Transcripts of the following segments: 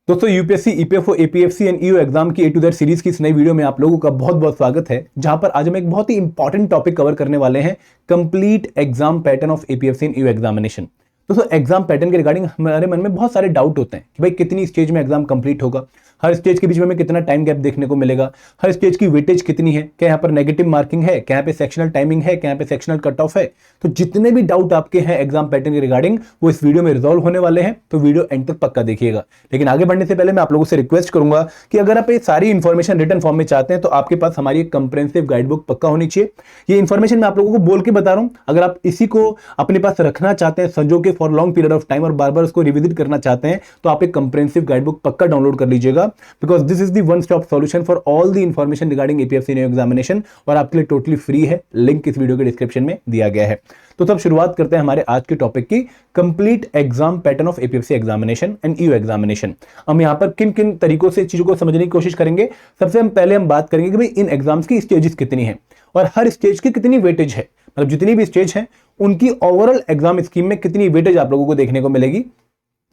दोस्तों UPSC, EPFO, APFC and EO exam की A to Z series की इस नई वीडियो में आप लोगों का बहुत बहुत स्वागत है, जहां पर आज हम एक बहुत ही इंपॉर्टेंट टॉपिक कवर करने वाले हैं, complete exam pattern of APFC and EO examination. दोस्तों एग्जाम पैटर्न के रिगार्डिंग हमारे मन में बहुत सारे डाउट होते हैं कि भाई कितनी स्टेज में एग्जाम कंप्लीट होगा, हर स्टेज के बीच में हमें कितना टाइम गैप देखने को मिलेगा, हर स्टेज की वेटेज कितनी है, क्या यहाँ पर नेगेटिव मार्किंग है, क्या यहाँ पे सेक्शनल टाइमिंग है, क्या यहाँ पे सेक्शनल कट ऑफ है। तो जितने भी डाउट आपके हैं एग्जाम पैटर्न के रिगार्डिंग वो इस वीडियो में रिजॉल्व होने वाले हैं, तो वीडियो एंड तक पक्का देखिएगा। लेकिन आगे बढ़ने से पहले मैं आप लोगों से रिक्वेस्ट करूंगा कि अगर आप ये सारी इन्फॉर्मेशन रिटन फॉर्म में चाहते हैं तो आपके पास हमारी एक कंप्रेहेंसिव गाइड बुक पक्का होनी चाहिए। ये इन्फॉर्मेशन मैं आप लोगों को बोल के बता रहा हूं, अगर आप इसी को अपने पास रखना चाहते हैं संजो के for long period of time और बार बार उसको रिविजिट करना चाहते हैं तो आप एक कंप्रेहेंसिव गाइड बुक पक्का डाउनलोड कर लीजिएगा, because this is the one stop solution for all the information regarding APFC examination और आपके लिए टोटली फ्री है। लिंक इस वीडियो के डिस्क्रिप्शन में दिया गया है। तो तब शुरुआत करते हैं हमारे आज के टॉपिक की, complete exam pattern of APFC examination and EO examination. हम यहां पर किन किन तरीकों से चीजों को समझने की कोशिश करेंगे। सबसे पहले हम बात करेंगे कि भाई इन एग्जाम्स की स्टेजेस कितनी है और हर स्टेज की कितनी वेटेज है, मतलब जितनी भी स्टेज है उनकी ओवरऑल एग्जाम स्कीम में कितनी वेटेज आप लोगों को देखने को मिलेगी।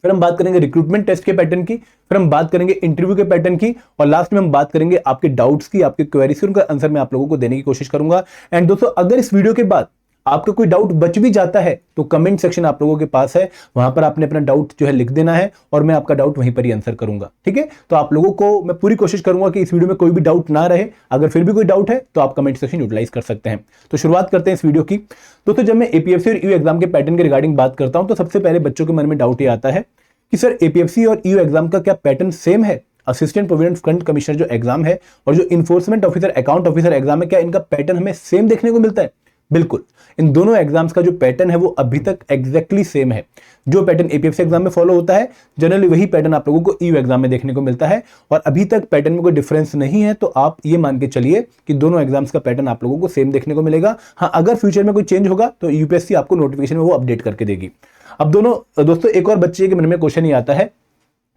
फिर हम बात करेंगे रिक्रूटमेंट टेस्ट के पैटर्न की, फिर हम बात करेंगे इंटरव्यू के पैटर्न की और लास्ट में हम बात करेंगे आपके डाउट्स की, आपके क्वेरीज की, उनका आंसर मैं आप लोगों को देने की कोशिश करूंगा। एंड दोस्तों अगर इस वीडियो के बाद आपका कोई डाउट बच भी जाता है तो कमेंट सेक्शन आप लोगों के पास है, वहां पर आपने अपना डाउट जो है लिख देना है और मैं आपका डाउट वहीं पर ही आंसर करूंगा। ठीक है, तो आप लोगों को मैं पूरी कोशिश करूंगा कि इस वीडियो में कोई भी डाउट ना रहे। अगर फिर भी कोई डाउट है तो आप कमेंट सेक्शन यूटिलाइज कर सकते हैं। तो शुरुआत करते हैं इस वीडियो की। दोस्तों जब मैं एपीएफसी और ईओ एग्जाम के पैटर्न के रिगार्डिंग बात करता हूं तो सबसे पहले बच्चों के मन में डाउट ये आता है कि सर एपीएफसी और ईओ एग्जाम का क्या पैटर्न सेम है? असिस्टेंट प्रोविडेंट फंड कमिश्नर जो एग्जाम है और जो enforcement officer, account officer exam है, क्या इनका पैटर्न हमें सेम देखने को मिलता है? बिल्कुल, इन दोनों एग्जाम्स का जो पैटर्न है वो अभी तक एग्जैक्टली सेम है। जो पैटर्न एपीएफसी एग्जाम में फॉलो होता है जनरली वही पैटर्न आप लोगों को ईओ एग्जाम में देखने को मिलता है और अभी तक पैटर्न में कोई डिफरेंस नहीं है। तो आप ये मान के चलिए कि दोनों एग्जाम्स का पैटर्न आप लोगों को सेम देखने को मिलेगा। हाँ, अगर फ्यूचर में कोई चेंज होगा तो यूपीएससी आपको नोटिफिकेशन में वो अपडेट करके देगी। अब दोस्तों एक और बच्चे के मन में क्वेश्चन ये आता है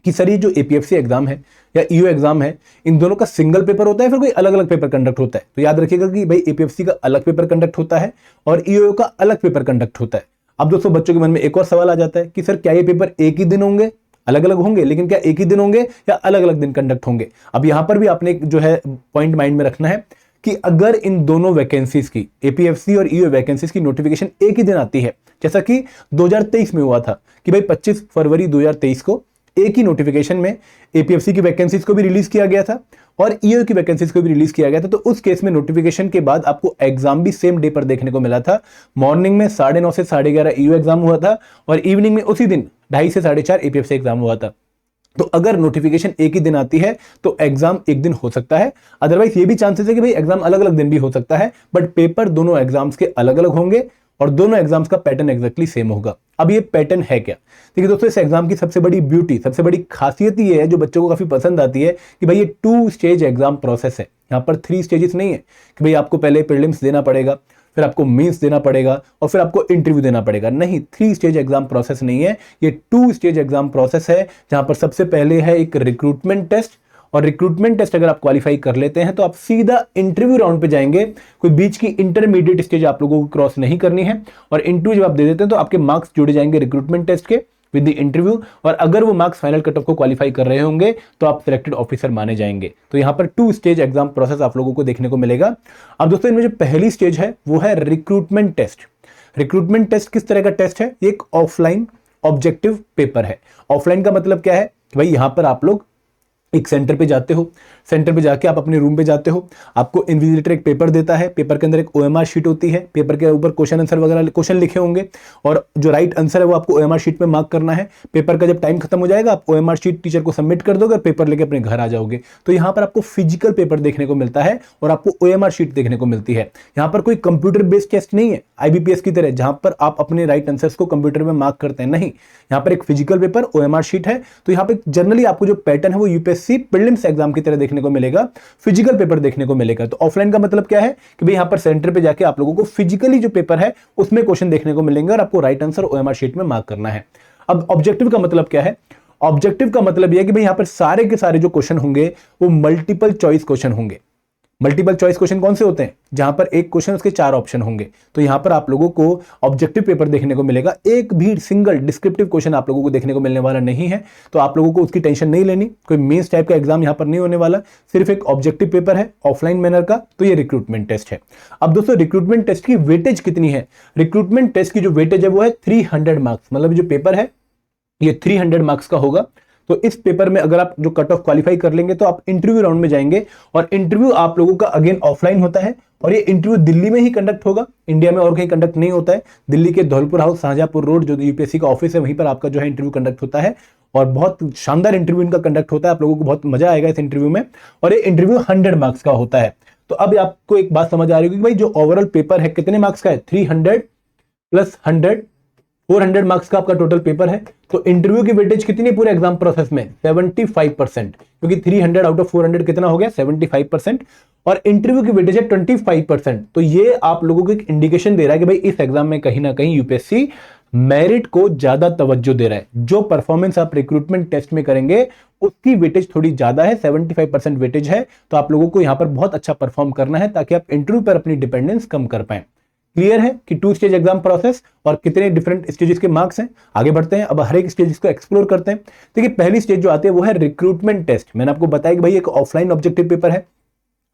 कि सर ये जो एपीएफसी एग्जाम है या ईओ एग्जाम है, इन दोनों का सिंगल पेपर होता है फिर कोई अलग अलग पेपर कंडक्ट होता है? तो याद रखिएगा कि भाई एपीएफसी का अलग पेपर कंडक्ट होता है और ईओ का अलग पेपर कंडक्ट होता है। अब दोस्तों बच्चों के मन में एक और सवाल आ जाता है कि सर क्या ये पेपर एक ही दिन होंगे, अलग अलग होंगे, लेकिन क्या एक ही दिन होंगे या अलग अलग दिन कंडक्ट होंगे? अब यहां पर भी आपने जो है पॉइंट माइंड में रखना है कि अगर इन दोनों वैकेंसीज की, एपीएफसी और ईओ वैकेंसीज की नोटिफिकेशन एक ही दिन आती है, जैसा कि 2023 में हुआ था कि भाई 25 फरवरी 2023 को एक ही नोटिफिकेशन में एपीएफसी की वैकेंसीज को भी रिलीज किया गया था और ईओ की वैकेंसीज को भी रिलीज किया गया था, तो उस केस में नोटिफिकेशन के बाद आपको एग्जाम भी सेम डे पर देखने को मिला था। मॉर्निंग में 9:30 से 11:30 ईओ एग्जाम हुआ था और इवनिंग में उसी दिन 2:30 से 4:30 एपीएफसी एग्जाम हुआ था। तो अगर नोटिफिकेशन एक ही दिन आती है तो एग्जाम एक दिन हो सकता है, अदरवाइज ये भी चांसेस है कि भाई एग्जाम अलग अलग दिन भी हो सकता है, बट पेपर दोनों एग्जाम्स के अलग अलग होंगे और दोनों एग्जाम्स का पैटर्न एग्जैक्टली सेम होगा। अब ये पैटर्न है क्या? देखिए दोस्तों, इस एग्जाम की सबसे बड़ी ब्यूटी, सबसे बड़ी खासियत ये है जो बच्चों को काफी पसंद आती है कि भाई ये 2 स्टेज एग्जाम प्रोसेस है। यहाँ पर 3 स्टेजेस नहीं है कि भाई आपको पहले प्रीलिम्स देना पड़ेगा, फिर आपको मेंस देना पड़ेगा और फिर आपको इंटरव्यू देना पड़ेगा। नहीं, 3 स्टेज एग्जाम प्रोसेस नहीं है, ये 2 स्टेज एग्जाम प्रोसेस है, जहां पर सबसे पहले है एक रिक्रूटमेंट टेस्ट और रिक्रूटमेंट टेस्ट अगर आप क्वालिफाई कर लेते हैं तो आप सीधा इंटरव्यू राउंड पे जाएंगे। कोई बीच की इंटरमीडिएट स्टेज आप लोगों को क्रॉस नहीं करनी है और इंटरव्यू जब आप दे देते हैं तो आपके मार्क्स जुड़े जाएंगे रिक्रूटमेंट टेस्ट के विद द इंटरव्यू, और अगर वो मार्क्स फाइनल कट ऑफ को क्वालिफाई कर रहे होंगे तो आप सिलेक्टेड ऑफिसर माने जाएंगे। तो यहाँ पर 2 स्टेज एग्जाम प्रोसेस आप लोगों को देखने को मिलेगा। अब दोस्तों इनमें जो पहली स्टेज है वो है रिक्रूटमेंट टेस्ट। रिक्रूटमेंट टेस्ट किस तरह का टेस्ट है? एक ऑफलाइन ऑब्जेक्टिव पेपर है। ऑफलाइन का मतलब क्या है? भाई यहां पर आप लोग एक सेंटर पे जाते हो, सेंटर पे जाके आप अपने रूम पे जाते हो, आपको इन्विजिलेटर एक पेपर देता है, पेपर के अंदर एक ओएमआर शीट होती है, पेपर के ऊपर क्वेश्चन आंसर वगैरह क्वेश्चन लिखे होंगे और जो राइट आंसर है वो आपको ओएमआर शीट पे मार्क करना है। पेपर का जब टाइम खत्म हो जाएगा आप ओएमआर शीट टीचर को सबमिट कर दोगे और पेपर लेके अपने घर आ जाओगे। तो यहाँ पर आपको फिजिकल पेपर देखने को मिलता है और आपको ओएमआर शीट देखने को मिलती है। यहाँ पर कोई कंप्यूटर बेस्ड टेस्ट नहीं है आईबीपीएस की तरह जहां पर आप अपने राइट आंसर्स को कंप्यूटर में मार्क करते हैं। नहीं, यहाँ पर एक फिजिकल पेपर ओएमआर शीट है। तो यहाँ पे जनरली आपको जो पैटर्न है वो यूपीएससी प्रीलिम्स एग्जाम की तरह देखने को मिलेगा, फिजिकल पेपर देखने को मिलेगा। तो ऑफलाइन का मतलब क्या है कि भाई यहां पर सेंटर पे जाके आप लोगों को फिजिकली जो पेपर है उसमें क्वेश्चन देखने को मिलेंगे और आपको राइट आंसर ओएमआर शीट में मार्क करना है। अब ऑब्जेक्टिव का मतलब क्या है? ऑब्जेक्टिव का मतलब यह है कि भाई यहां पर सारे के सारे जो क्वेश्चन होंगे वो मल्टीपल चॉइस क्वेश्चन होंगे। मल्टीपल चॉइस क्वेश्चन कौन से होते हैं, जहां पर एक क्वेश्चन उसके 4 ऑप्शन होंगे। तो यहां पर आप लोगों को ऑब्जेक्टिव पेपर देखने को मिलेगा, एक भी सिंगल डिस्क्रिप्टिव क्वेश्चन आप लोगों को देखने को मिलने वाला नहीं है। तो आप लोगों को उसकी टेंशन नहीं लेनी, कोई मेंस टाइप का एग्जाम यहां पर नहीं होने वाला, सिर्फ एक ऑब्जेक्टिव पेपर है ऑफलाइन मैनर का। तो ये रिक्रूटमेंट टेस्ट है। अब दोस्तों रिक्रूटमेंट टेस्ट की वेटेज कितनी है, रिक्रूटमेंट टेस्ट की जो वेटेज है वो है 300 मार्क्स, मतलब जो पेपर है ये 300 मार्क्स का होगा। तो इस पेपर में अगर आप जो कट ऑफ क्वालिफाई कर लेंगे तो आप इंटरव्यू राउंड में जाएंगे, और इंटरव्यू आप लोगों का अगेन ऑफलाइन होता है, और ये इंटरव्यू दिल्ली में ही कंडक्ट होगा, इंडिया में और कहीं कंडक्ट नहीं होता है। दिल्ली के धौलपुर हाउस शाहजहांपुर रोड जो यूपीएससी का ऑफिस है वहीं पर आपका जो है इंटरव्यू कंडक्ट होता है, और बहुत शानदार इंटरव्यू इनका कंडक्ट होता है। आप लोगों को बहुत मजा आएगा इस इंटरव्यू में, और ये इंटरव्यू 100 मार्क्स का होता है। तो अब आपको एक बात समझ आ रही होगी कि भाई जो ओवरऑल पेपर है कितने मार्क्स का है, 300 प्लस 100, 400 मार्क्स का आपका टोटल पेपर है। तो इंटरव्यू की वेटेज कितनी है पूरे एग्जाम प्रोसेस में, 75%, क्योंकि 300 आउट ऑफ 400 कितना हो गया, 75%, और इंटरव्यू की वेटेज है 25%। तो ये आप लोगों को एक इंडिकेशन दे रहा है कि भाई इस एग्जाम में कहीं ना कहीं यूपीएससी मेरिट को ज्यादा तवज्जो दे रहा है। जो परफॉर्मेंस आप रिक्रूटमेंट टेस्ट में करेंगे उसकी वेटेज थोड़ी ज्यादा है, 75% वेटेज है। तो आप लोगों को यहां पर बहुत अच्छा परफॉर्म करना है ताकि आप इंटरव्यू पर अपनी डिपेंडेंस कम कर पाए। क्लियर है कि 2 स्टेज एग्जाम प्रोसेस और कितने डिफरेंट स्टेजेस के मार्क्स हैं। आगे बढ़ते हैं, अब हर एक स्टेज को एक्सप्लोर करते हैं। देखिए पहली स्टेज जो आती है वो है रिक्रूटमेंट टेस्ट। मैंने आपको बताया कि भाई एक ऑफलाइन ऑब्जेक्टिव पेपर है,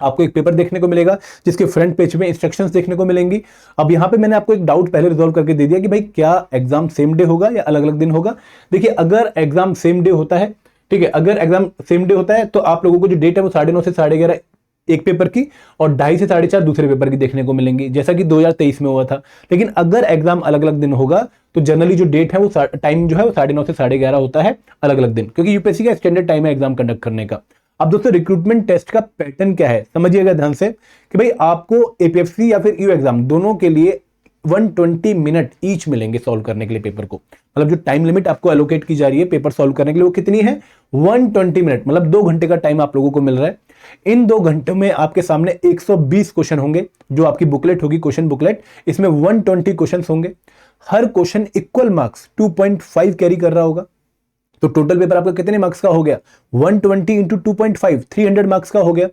आपको एक पेपर देखने को मिलेगा जिसके फ्रंट पेज में इंस्ट्रक्शंस देखने को मिलेंगी। अब यहां पे मैंने आपको एक डाउट पहले रिजॉल्व करके दे दिया कि भाई क्या एग्जाम सेम डे होगा या अलग अलग दिन होगा। देखिए अगर एग्जाम सेम डे होता है, ठीक है, अगर एग्जाम सेम डे होता है तो आप लोगों को जो डेट है वो 9:30 से 11:30 एक पेपर की और 2:30 से 4:30 दूसरे पेपर की देखने को मिलेंगी, जैसा कि 2023 में हुआ था। लेकिन अगर एग्जाम अलग अलग दिन होगा तो जनरली जो डेट है वो टाइम जो है वो 9:30 से 11:30 होता है अलग अलग दिन, क्योंकि यूपीएससी का स्टैंडर्ड टाइम है एग्जाम कंडक्ट करने का। अब दोस्तों रिक्रूटमेंट टेस्ट का पैटर्न क्या है समझिएगा ध्यान से, कि भाई आपको एपीएफसी या फिर यू एग्जाम दोनों के लिए 120 मिनट ईच मिलेंगे सॉल्व करने के लिए पेपर को। मतलब जो टाइम लिमिट आपको एलोकेट की जा रही है पेपर सॉल्व करने के लिए वो कितनी है, 120 मिनट, मतलब 2 घंटे का टाइम आप लोगों को मिल रहा है। इन 2 घंटों में आपके सामने 120 क्वेश्चन होंगे, जो आपकी बुकलेट होगी क्वेश्चन बुकलेट, इसमें 120 क्वेश्चन होंगे। हर क्वेश्चन इक्वल मार्क्स 2.5 कैरी कर रहा होगा। तो टोटल पेपर आपका कितने मार्क्स का हो गया, 120 इंटू 2.5, 300 मार्क्स का हो गया।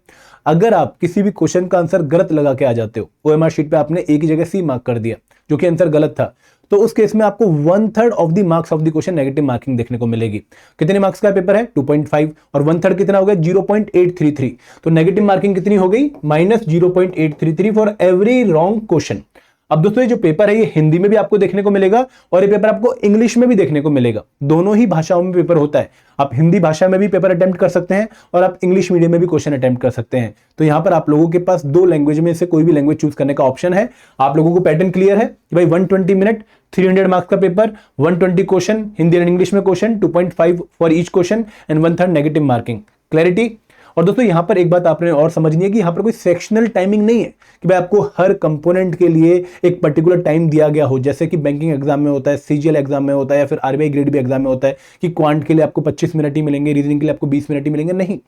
अगर आप किसी भी क्वेश्चन का आंसर गलत लगा के आ जाते हो, ओएमआर शीट पे आपने एक ही जगह सी मार्क कर दिया जो कि आंसर गलत था, तो उस केस में आपको 1/3 of the marks of the question negative marking देखने को मिलेगी। कितने मार्क्स का पेपर है, 2.5, और 1/3 कितना हो गया, 0.833। तो नेगेटिव मार्किंग कितनी हो गई, -0.833 फॉर एवरी रॉन्ग क्वेश्चन। अब दोस्तों ये जो पेपर है ये हिंदी में भी आपको देखने को मिलेगा और ये पेपर आपको इंग्लिश में भी देखने को मिलेगा। दोनों ही भाषाओं में पेपर होता है। आप हिंदी भाषा में भी पेपर अटेम्प्ट कर सकते हैं और आप इंग्लिश मीडियम में भी क्वेश्चन अटेम्प्ट कर सकते हैं। तो यहां पर आप लोगों के पास 2 लैंग्वेज में से कोई भी लैंग्वेज चूज करने का ऑप्शन है। आप लोगों को पैटर्न क्लियर है कि भाई 120 मिनट, 300 मार्क्स का paper, 120 question, Hindi and English में question, 2.5 for each question and 1/3 negative marking. Clarity. और दोस्तों यहां पर एक बात आपने और समझनी है कि यहां पर कोई सेक्शनल टाइमिंग नहीं है कि भाई आपको हर कंपोनेंट के लिए एक पर्टिकुलर टाइम दिया गया हो, जैसे कि बैंकिंग एग्जाम में होता है, सीजीएल एग्जाम में होता है, या फिर आरबीआई ग्रेड बी एग्जाम में होता है कि क्वांट के लिए आपको 25 मिनट ही मिलेंगे, रीजनिंग के लिए आपको 20 मिनट ही मिलेंगे। नहीं,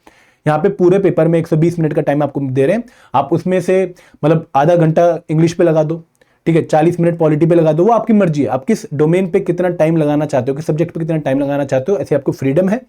यहाँ पे पूरे पेपर में 120 मिनट का टाइम आपको दे रहे हैं। आप उसमें से मतलब आधा घंटा इंग्लिश पे लगा दो, ठीक है, 40 मिनट पॉलिटी पे लगा दो, वो आपकी मर्जी है। आप किस डोमेन पे कितना टाइम लगाना चाहते हो, किस सब्जेक्ट पे कितना टाइम लगाना चाहते हो, ऐसे आपको फ्रीडम है।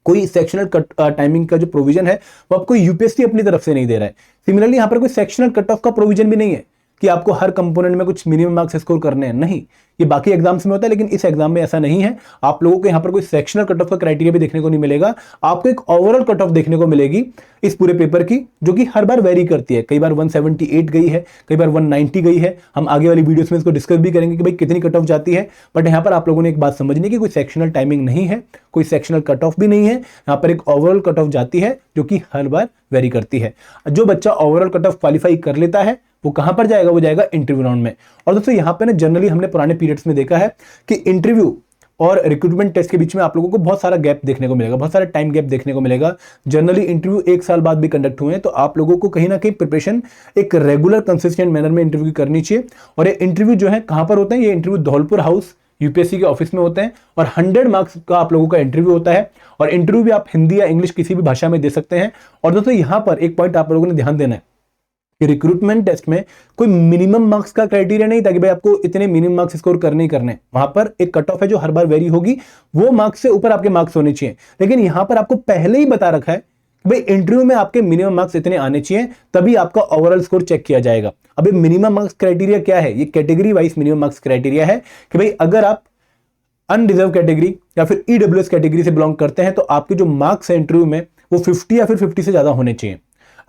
कोई सेक्शनल टाइमिंग का जो प्रोविजन है वो आपको यूपीएससी अपनी तरफ से नहीं दे रहा है। सिमिलरली यहां पर कोई सेक्शनल कट ऑफ का प्रोविजन भी नहीं है कि आपको हर कंपोनेंट में कुछ मिनिमम मार्क्स स्कोर करने हैं। नहीं, ये बाकी एग्जाम्स में होता है, लेकिन इस एग्जाम में ऐसा नहीं है। आप लोगों को यहाँ पर कोई सेक्शनल कट ऑफ का क्राइटेरिया भी देखने को नहीं मिलेगा। आपको एक ओवरऑल कट ऑफ देखने को मिलेगी इस पूरे पेपर की, जो कि हर बार वेरी करती है। कई बार 178 गई है, कई बार 190 गई है। हम आगे वाली वीडियोस में इसको डिस्कस भी करेंगे कि भाई कितनी कट ऑफ जाती है। बट यहाँ पर आप लोगों ने एक बात समझनी है कि कोई सेक्शनल टाइमिंग नहीं है, कोई सेक्शनल कट ऑफ भी नहीं है। यहाँ पर एक ओवरऑल कट ऑफ जाती है जो कि हर बार वेरी करती है। जो बच्चा ओवरऑल कट ऑफ क्वालिफाई कर लेता है वो कहां पर जाएगा, वो जाएगा इंटरव्यू राउंड में। और दोस्तों यहां पे ना जनरली हमने पुराने पीरियड्स में देखा है कि इंटरव्यू और रिक्रूटमेंट टेस्ट के बीच में आप लोगों को बहुत सारा गैप देखने को मिलेगा, बहुत सारा टाइम गैप देखने को मिलेगा। जनरली इंटरव्यू 1 साल बाद भी कंडक्ट हुए हैं, तो आप लोगों को कहीं ना कहीं प्रिपरेशन एक रेगुलर कंसिस्टेंट मैनर में इंटरव्यू की करनी चाहिए। और ये इंटरव्यू जो है कहां पर होते हैं, ये इंटरव्यू धौलपुर हाउस यूपीएससी के ऑफिस में होते हैं और 100 मार्क्स का आप लोगों का इंटरव्यू होता है। और इंटरव्यू भी आप हिंदी या इंग्लिश किसी भी भाषा में दे सकते हैं। और दोस्तों यहां पर एक पॉइंट आप लोगों ने ध्यान देना है कि रिक्रूटमेंट टेस्ट में कोई मिनिमम मार्क्स का क्राइटेरिया नहीं था कि भाई आपको इतने मिनिमम मार्क्स स्कोर करने ही करने। वहां पर एक कट ऑफ है जो हर बार वेरी होगी, वो मार्क्स से ऊपर आपके मार्क्स होने चाहिए। लेकिन यहां पर आपको पहले ही बता रखा है भाई इंटरव्यू में आपके मिनिमम मार्क्स इतने आने चाहिए, तभी आपका ओवरऑल स्कोर चेक किया जाएगा। अभी मिनिमम मार्क्स क्राइटेरिया क्या है, ये category wise minimum marks criteria है कि भाई अगर आप अनरिजर्व कैटेगरी या फिर ईडब्ल्यूएस कैटेगरी से बिलोंग करते हैं तो आपके जो मार्क्स है इंटरव्यू में वो 50 या फिर 50 से ज्यादा होने चाहिए।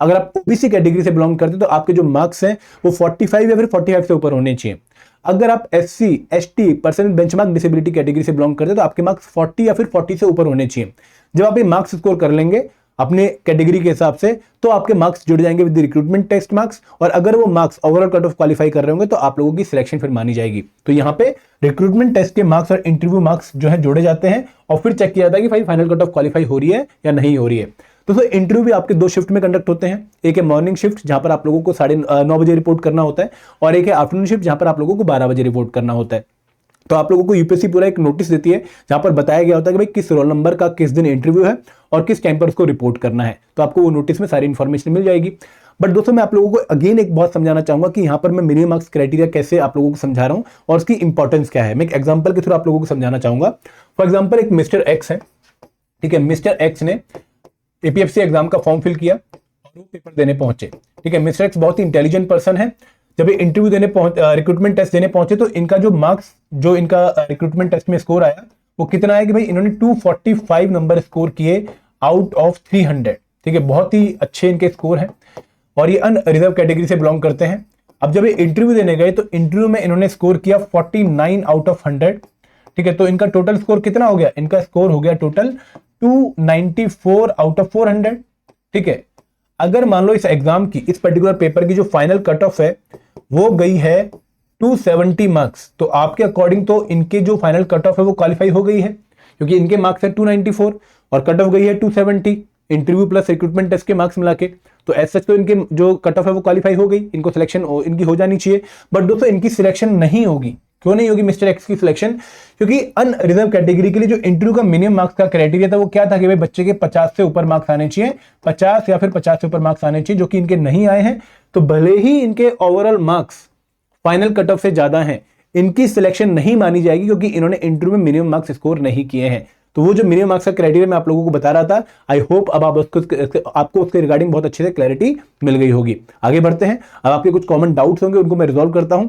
अगर आप ओबीसी कैटेगरी से बिलोंग करते हैं तो आपके जो मार्क्स हैं वो 45 या फिर 45 से ऊपर होने चाहिए। अगर आप SC ST person benchmark disability category से बिलोंग करते हैं तो आपके मार्क्स 40 या फिर 40 से ऊपर होने चाहिए। जब आप ये मार्क्स स्कोर कर लेंगे अपने कैटेगरी के हिसाब से तो आपके मार्क्स जुड़ जाएंगे विद रिक्रूटमेंट टेस्ट मार्क्स, और अगर वो marks overall cut off qualify कर रहे होंगे तो आप लोगों की सिलेक्शन फिर मानी जाएगी। तो यहाँ पे रिक्रूटमेंट टेस्ट के मार्क्स और इंटरव्यू मार्क्स जो है जोड़े जाते हैं और फिर चेक किया जाता है कि भाई फाइनल कट ऑफ क्वालिफाई हो रही है या नहीं हो रही है। तो इंटरव्यू भी आपके 2 शिफ्ट में कंडक्ट होते हैं। एक है मॉर्निंग शिफ्ट जहां पर आप लोगों को 9:30 बजे रिपोर्ट करना होता है, और एक है आफ्टरनून शिफ्ट जहां पर आप लोगों को 12 बजे रिपोर्ट करना होता है। तो आप लोगों को यूपीएससी पूरा एक नोटिस देती है जहां पर बताया गया होता है कि भाई किस रोल नंबर का किस दिन इंटरव्यू है और किस टाइम पर उसको रिपोर्ट करना है। तो आपको वो नोटिस में सारी इंफॉर्मेशन मिल जाएगी। बट दोस्तों मैं आप लोगों को अगेन एक बहुत समझाना चाहूंगा कि यहाँ पर मैं मिनिमम मार्क्स क्राइटेरिया कैसे आप लोगों को समझा रहा हूँ और उसकी इंपॉर्टेंस क्या है। मैं एक एग्जाम्पल के थ्रू आप लोगों को समझाना चाहूंगा। फॉर एग्जाम्पल एक मिस्टर एक्स है, ठीक है। मिस्टर एक्स ने एपीएफसी एग्जाम का फॉर्म फिल किया और वो पेपर देने पहुंचे, ठीक है। मिस्टर एक्स बहुत ही इंटेलिजेंट पर्सन है। जब ये इंटरव्यू देने रिक्रूटमेंट टेस्ट देने पहुंचे तो इनका जो मार्क्स जो इनका रिक्रूटमेंट टेस्ट में स्कोर आया वो कितना आया कि भाई इन्होंने 245 नंबर स्कोर किए आउट ऑफ 300, ठीक है। बहुत ही अच्छे इनके स्कोर हैं और ये अनरिजर्व कैटेगरी से बिलोंग करते हैं। अब जब ये इंटरव्यू देने गए तो इंटरव्यू में इन्होंने स्कोर किया 49 आउट ऑफ 100, ठीक है। तो इनका टोटल स्कोर कितना हो गया, इनका स्कोर हो गया टोटल 294 आउट ऑफ 400, ठीक है। अगर मान लो इस एग्जाम की इस पर्टिकुलर पेपर की जो फाइनल कट ऑफ है वो गई है 270 मार्क्स, तो आपके अकॉर्डिंग तो इनके जो फाइनल कट ऑफ है वो क्वालिफाई हो गई है, क्योंकि इनके मार्क्स है 294 और कट ऑफ गई है 270 इंटरव्यू प्लस रिक्रूटमेंट टेस्ट के मार्क्स मिला के। तो एज सच तो इनके जो कट ऑफ है वो क्वालिफाई हो गई, इनको सिलेक्शन इनकी हो जानी चाहिए। बट दोस्तों इनकी सिलेक्शन नहीं होगी। क्यों नहीं होगी मिस्टर एक्स की सिलेक्शन? क्योंकि अनरिजर्व कैटेगरी के लिए जो इंटरव्यू का मिनिमम मार्क्स का क्राइटेरिया था वो क्या था कि भाई बच्चे के 50 से ऊपर मार्क्स आने चाहिए, 50 या फिर 50 से ऊपर मार्क्स आने चाहिए, जो कि इनके नहीं आए हैं। तो भले ही इनके overall marks final cut off से ज्यादा हैं, इनकी सिलेक्शन नहीं मानी जाएगी क्योंकि इन्होंने इंटरव्यू में मिनिमम मार्क्स स्कोर नहीं किए हैं। तो वो जो मिनिमम मार्क्स का क्राइटेरिया मैं आप लोगों को बता रहा था, आई होप अब आपको उसके रिगार्डिंग बहुत अच्छे से क्लैरिटी मिल गई होगी। आगे बढ़ते हैं। अब आपके कुछ कॉमन डाउट्स होंगे, उनको मैं रिजॉल्व करता हूं।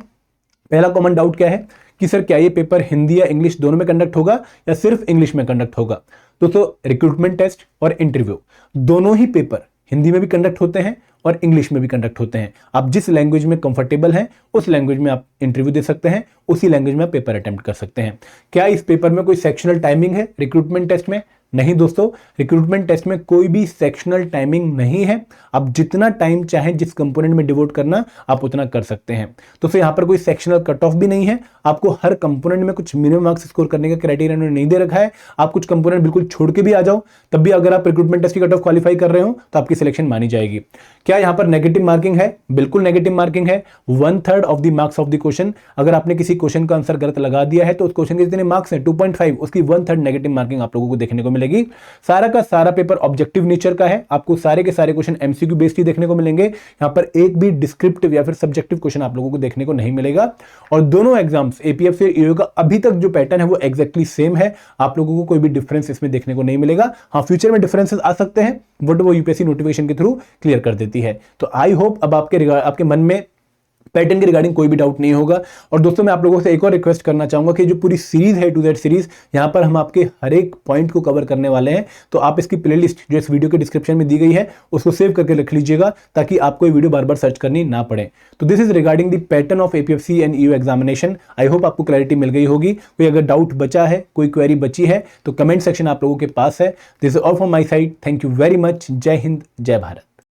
पहला कॉमन डाउट क्या है कि सर क्या ये पेपर हिंदी या इंग्लिश दोनों में कंडक्ट होगा या सिर्फ इंग्लिश में कंडक्ट होगा? दोस्तों रिक्रूटमेंट टेस्ट और इंटरव्यू दोनों ही पेपर हिंदी में भी कंडक्ट होते हैं और इंग्लिश में भी कंडक्ट होते हैं। आप जिस लैंग्वेज में कंफर्टेबल हैं उस लैंग्वेज में आप इंटरव्यू दे सकते हैं, उसी लैंग्वेज में आप पेपर अटेम्प्ट कर सकते हैं। क्या इस पेपर में कोई सेक्शनल टाइमिंग है रिक्रूटमेंट टेस्ट में? नहीं दोस्तों, रिक्रूटमेंट टेस्ट में कोई भी सेक्शनल टाइमिंग नहीं है। आप जितना टाइम चाहें जिस कंपोनेंट में डिवोट करना आप उतना कर सकते हैं। तो फिर यहाँ पर कोई सेक्शनल कट ऑफ भी नहीं है। आपको हर कंपोनेंट में कुछ मिनिमम मार्क्स स्कोर करने का क्राइटेरिया उन्होंने नहीं दे रखा है। आप कुछ कंपोनेंट बिल्कुल छोड़ के भी आ जाओ तब भी अगर आप रिक्रूटमेंट टेस्ट की कट ऑफ क्वालिफाई कर रहे हो तो आपकी सिलेक्शन मानी जाएगी। क्या यहाँ पर नेगेटिव मार्किंग है? बिल्कुल नेगेटिव मार्किंग है। 1/3 of the marks of the question. अगर आपने किसी क्वेश्चन का आंसर गलत लगा दिया है तो उस क्वेश्चन के जितने मार्क्स हैं 2.5 उसकी 1/3 नेगेटिव मार्किंग आप लोगों को देखने को मिलेगी। सारा का सारा पेपर ऑब्जेक्टिव नेचर का है। आपको सारे के सारे क्वेश्चन एमसीक्यू बेस्ड ही देखने को मिलेंगे। यहां पर एक भी डिस्क्रिप्टिव या फिर सब्जेक्टिव क्वेश्चन आप लोगों को देखने को नहीं मिलेगा। और दोनों एग्जाम्स एपीएफसी और ईओ का अभी तक जो पैटर्न है वो एक्जैक्टली सेम है। आप लोगों को कोई भी डिफरेंस इसमें देखने को नहीं मिलेगा। हाँ, फ्यूचर में डिफरेंसेस आ सकते हैं बट वो यूपीएससी नोटिफिकेशन के थ्रू क्लियर कर देती है। तो आई होप अब आपके मन में पैटर्न के रिगार्डिंग कोई भी डाउट नहीं होगा। और दोस्तों मैं आप लोगों से एक और रिक्वेस्ट करना चाहूंगा कि जो पूरी सीरीज है टू दैट सीरीज, यहाँ पर हम आपके हर एक पॉइंट को कवर करने वाले हैं। तो आप इसकी प्लेलिस्ट जो इस वीडियो के डिस्क्रिप्शन में दी गई है उसको सेव करके रख लीजिएगा ताकि आपको ये वीडियो बार बार सर्च करनी ना पड़े। तो this is regarding the pattern of APFC and EO examination. I hope आपको क्लैरिटी मिल गई होगी। कोई अगर डाउट बचा है, कोई क्वेरी बची है तो कमेंट सेक्शन आप लोगों के पास है। This is all from my side. Thank you very much. जय हिंद, जय भारत।